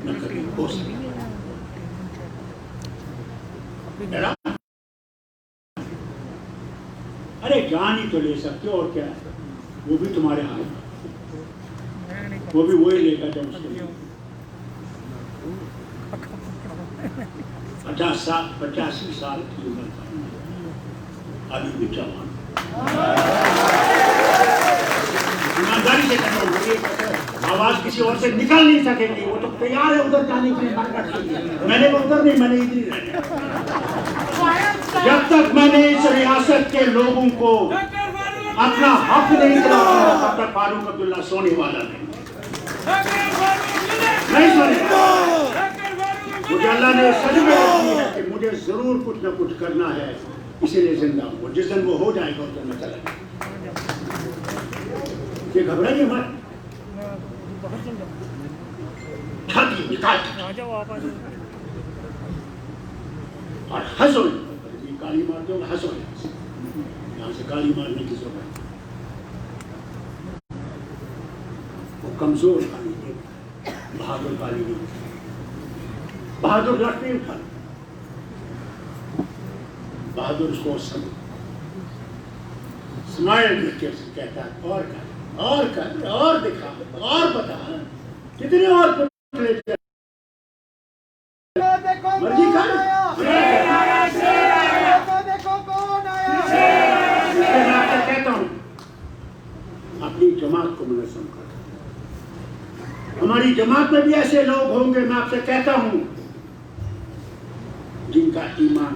न कभी हो सकते। अरे जान ही तो ले सकते हो और क्या है? वो भी तुम्हारे हाथ, वो भी वही लेगा जब उसके लिए 85 साल की उम्र का अभी भी जवान। ईमानदारी से कहता आवाज किसी और से निकल नहीं सकेगी। वो तो तैयार है उधर जाने के लिए। मैंने वो उधर नहीं, मैंने इधर रहना। जब तक मैंने इस रियासत के लोगों को अपना हक नहीं दिलाया तब तक फारूक अब्दुल्ला सोने वाला नहीं सोने। मुझे अल्लाह ने सच में दी है कि मुझे जरूर कुछ न कुछ करना है, इसीलिए जिंदा हूँ। जिस दिन वो हो जाएगा उस दिन मैं चला जाऊंगा। ये घबराइए मत, छाती निकाल और हंसो। गाली मारते हो हंसो। यहाँ से गाली मारने की जरूरत। वो कमजोर गाली नहीं, बहादुर गाली नहीं। बहादुर लड़ते उठा, बहादुर उसको स्माइल करके कहता है और कर और कर और दिखा और बता कितने और मर्जी कर। कहता हूं अपनी जमात को मुनज़्ज़म कर। हमारी जमात में भी ऐसे लोग होंगे, मैं आपसे कहता हूं, जिनका ईमान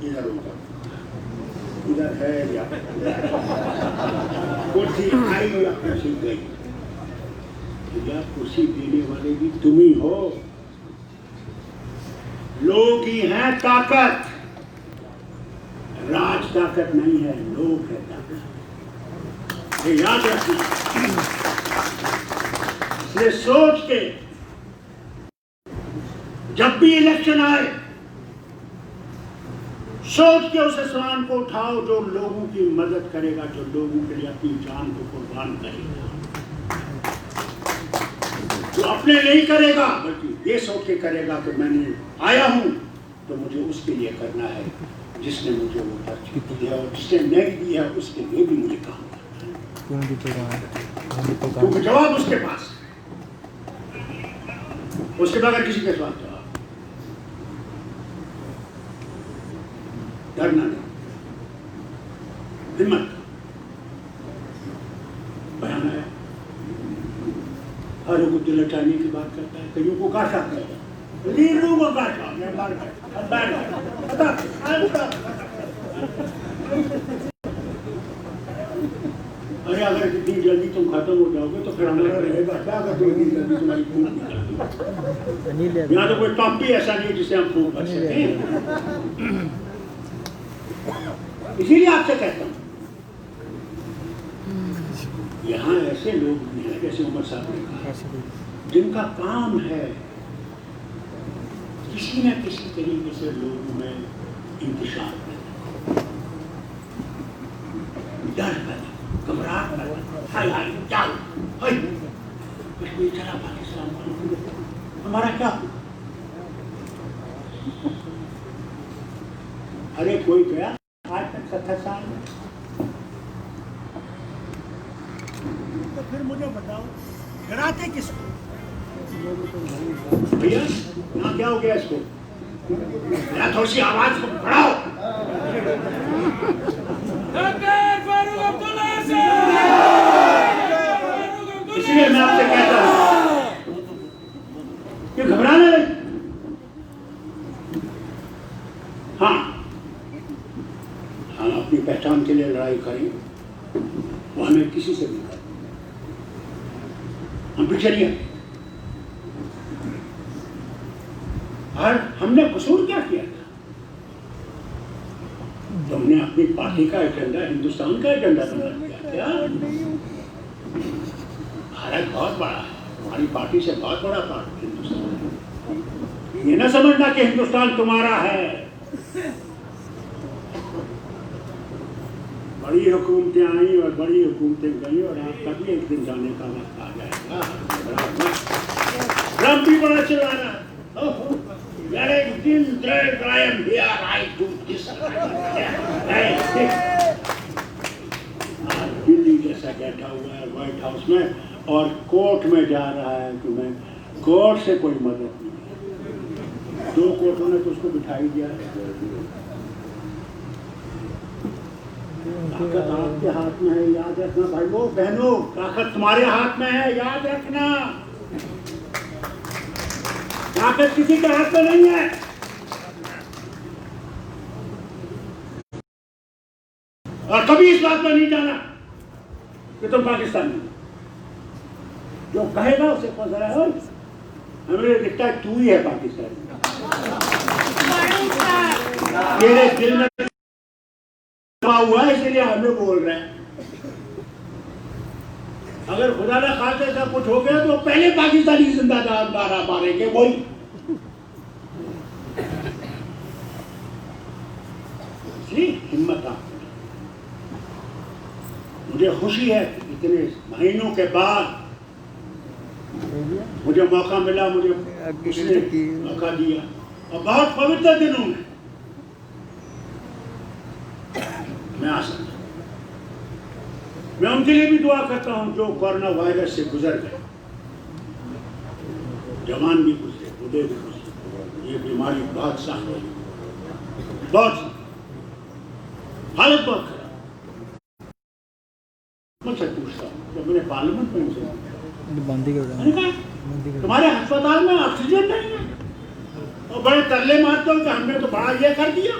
इधर होगा। इधर है या कुर्सी आई या कुर्सी गई, या कुर्सी देने वाले भी तुम ही हो। लोग ही हैं ताकत, राज ताकत नहीं है, लोग है ताकत, ये याद रखिए। इसलिए सोच के जब भी इलेक्शन आए, सोच के उस सवाल को उठाओ जो लोगों की मदद करेगा, जो लोगों के लिए अपनी जान को कुर्बान करेगा, जो अपने नहीं करेगा बल्कि ये सोच के करेगा कि मैंने आया हूं तो मुझे उसके लिए करना है जिसने मुझे वो पर्ची दिया और जिसने नहीं दिया उसके लिए भी मुझे काम करना है, क्योंकि जवाब उसके पास है, उसके बगैर किसी के पास जवाब। डरना नहीं, हिम्मत बयान है। हर को दिल लटाने की बात करता है, कईयों को काटा करेगा, लीडरों को काटा, मैं बार अरे अगर इतनी जल्दी तुम खत्म हो जाओगे तो फिर हमारा रहेगा क्या? अगर तुम इतनी जल्दी तुम्हारी फूक निकल, यहाँ तो कोई टॉप भी ऐसा नहीं जिसे हम फूक कर सकें। इसीलिए आपसे कहता हूँ, यहाँ ऐसे लोग भी हैं जैसे उमर साहब ने कहा, जिनका काम है किसी न किसी तरीके से लोगों में इंतशार करना, डर पैदा, घबराहट पैदा, हाय हाय जाओ, हाय कश्मीर चला पाकिस्तान, हमारा क्या? अरे कोई गया आज तक 70 साल में, तो फिर मुझे बताओ डराते किसको? भैया यहाँ क्या हो गया इसको? यहाँ थोड़ी सी आवाज को बढ़ाओ। इसलिए मैं आपसे कहता हूँ कि घबराना नहीं। हाँ, हम अपनी पहचान के लिए लड़ाई करें, वो हमें किसी से नहीं करें, हम पिछड़िए। और हमने कसूर क्या किया था? तुमने अपनी पार्टी का एजेंडा हिंदुस्तान का एजेंडा बना दिया क्या? भारत बहुत बड़ा है, हमारी पार्टी से बहुत बड़ा पार्टी हिंदुस्तान। ये ना समझना कि हिंदुस्तान तुम्हारा है। बड़ी हुकूमतें आई और बड़ी हुकूमतें गई और आपका भी एक दिन जाने का वक्त आ जाएगा। ट्रम्प भी बड़ा चला रहा है, दिल्ली जैसा बैठा हुआ है व्हाइट हाउस में और कोर्ट में जा रहा है कि मैं कोर्ट से कोई मदद नहीं। 2 कोर्टों ने तो उसको बिठाई दिया है। ताकत आपके हाथ में है, याद रखना भाइयों बहनों, ताकत तुम्हारे हाथ में है, याद रखना। ताकत किसी के हाथ में नहीं है। और कभी इस बात में नहीं जाना कि तुम पाकिस्तानी, जो कहेगा उसे पता है हमें दिखता है तू ही है पाकिस्तानी। तेरे दिल में हुआ है इसलिए हमें बोल रहे हैं। अगर खुदा ना खाते सब कुछ हो गया तो पहले पाकिस्तानी जिंदाबाद मारा मारेंगे वही। हिम्मत आप, मुझे खुशी है इतने महीनों के बाद मुझे मौका मिला, मुझे उसने मौका दिया और बहुत पवित्र दिनों में मैं आ सकता हूं। मैं उनके लिए भी दुआ करता हूं जो कोरोना वायरस से गुजर गए, जवान भी गुजरे, बूढ़े भी गुजरे। ये बीमारी बहुत सख्त है, बहुत हालत बहुत खराब। मुझसे पूछता हूं जब मैंने पार्लियामेंट में उनसे तुम्हारे अस्पताल में ऑक्सीजन नहीं है और बड़े तरले मारते हो कि हमने तो बड़ा ये कर दिया।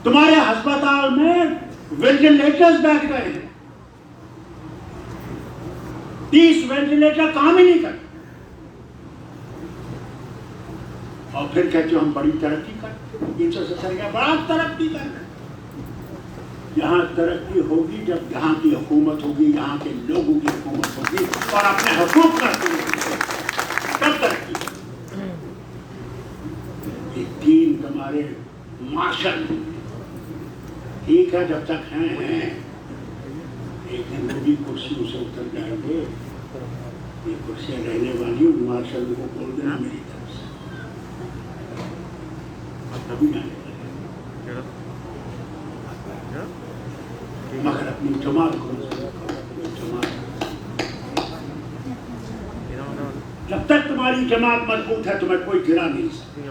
तुम्हारे अस्पताल में वेंटिलेटर्स बैठ गए हैं, 30 वेंटिलेटर काम ही नहीं करते, और फिर कहते हो हम बड़ी तरक्की कर 370 का बड़ा तरक्की कर रहे हैं। यहाँ तरक्की होगी जब यहाँ की हुकूमत होगी, यहाँ के लोगों की हुकूमत होगी और अपने हुकूक करते तब तरक्की। ये 3 तुम्हारे मार्शल ठीक है, जब तक हैं एक दिन वो भी कुर्सियों से उतर जाएंगे। ये कुर्सियां रहने वाली उन मार्शल को बोल देना मेरी तरफ से, कभी ना मगर अपनी जमात को जब तक तुम्हारी जमात मजबूत है तुम्हें कोई गिरा नहीं सकता,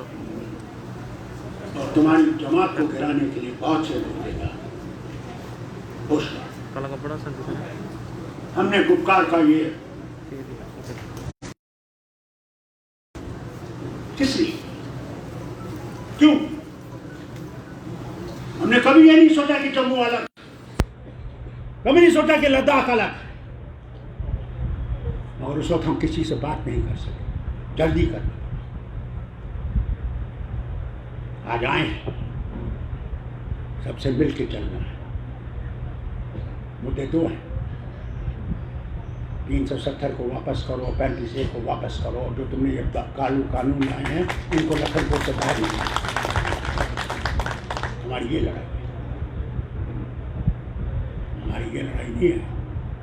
और तुम्हारी जमात को गिराने के लिए बहुत से लोग देगा। हमने गुपकार का ये किस लिए, क्यों? हमने कभी ये नहीं सोचा कि जम्मू अलग, कभी नहीं सोचा कि लद्दाख अलग, और उस वक्त हम किसी से बात नहीं कर सके। जल्दी करना, आज आए सबसे मिल के चलना है। मुद्दे 2 हैं, 370 को वापस करो, 35A को वापस करो, जो तुमने ये कानून लाए हैं इनको लखनपुर से बाहर निकालो। हमारी ये लड़ाई है, हमारी ये लड़ाई नहीं है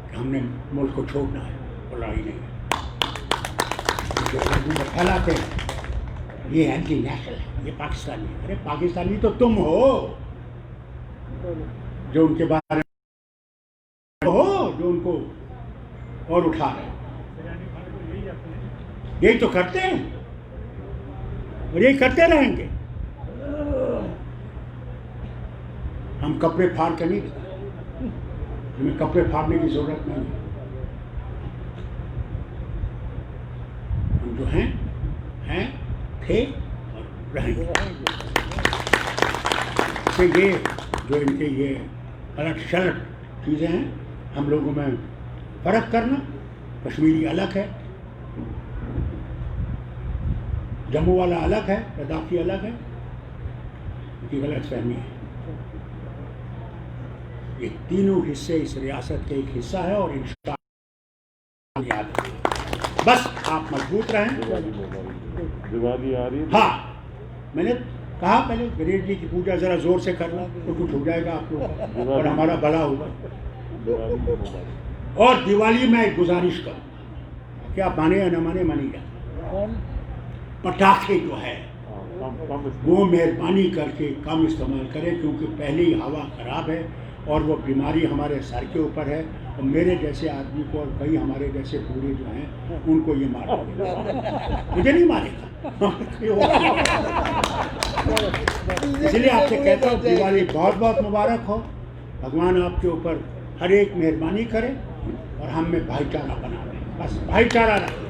कि हमने मुल्क को छोड़ना है, वो लड़ाई नहीं है। जो लोग फैलाते हैं ये एंटी नेशनल है, ये पाकिस्तानी है। अरे पाकिस्तानी तो तुम हो जो उनके बारे में हो, जो उनको और उठा रहे, यही तो करते हैं और यही करते रहेंगे। हम कपड़े फाड़ कर नहीं दिखाते, हमें कपड़े फाड़ने की जरूरत नहीं है। हम जो हैं थे और रहेंगे। तो ये जो इनके ये अलग शर्ट चीज़ें हैं, हम लोगों में फ़र्क करना, कश्मीरी अलग है, जम्मू वाला अलग है, लद्दाखी अलग है, उनकी गलत फहमी है। ये तीनों हिस्से इस रियासत के एक हिस्सा है और इंशाअल्लाह याद रखें। बस आप मजबूत रहें। दिवाली आ रही है। हाँ, मैंने कहा पहले गणेश जी की पूजा जरा जोर से करना तो कुछ हो जाएगा आप लोग और हमारा भला होगा। और दिवाली में एक गुजारिश करूँ, क्या माने या न माने, मानिएगा, पटाखे जो है वो मेहरबानी करके कम इस्तेमाल करें, क्योंकि पहले ही हवा ख़राब है और वो बीमारी हमारे सर के ऊपर है, और मेरे जैसे आदमी को और कई हमारे जैसे पूरे जो हैं उनको ये मार देगा, मुझे नहीं मारेगा। इसलिए आपसे कहता हूँ दिवाली बहुत बहुत मुबारक हो, भगवान आपके ऊपर हर एक मेहरबानी करे और हम में भाईचारा बना रहे, बस भाईचारा रखें।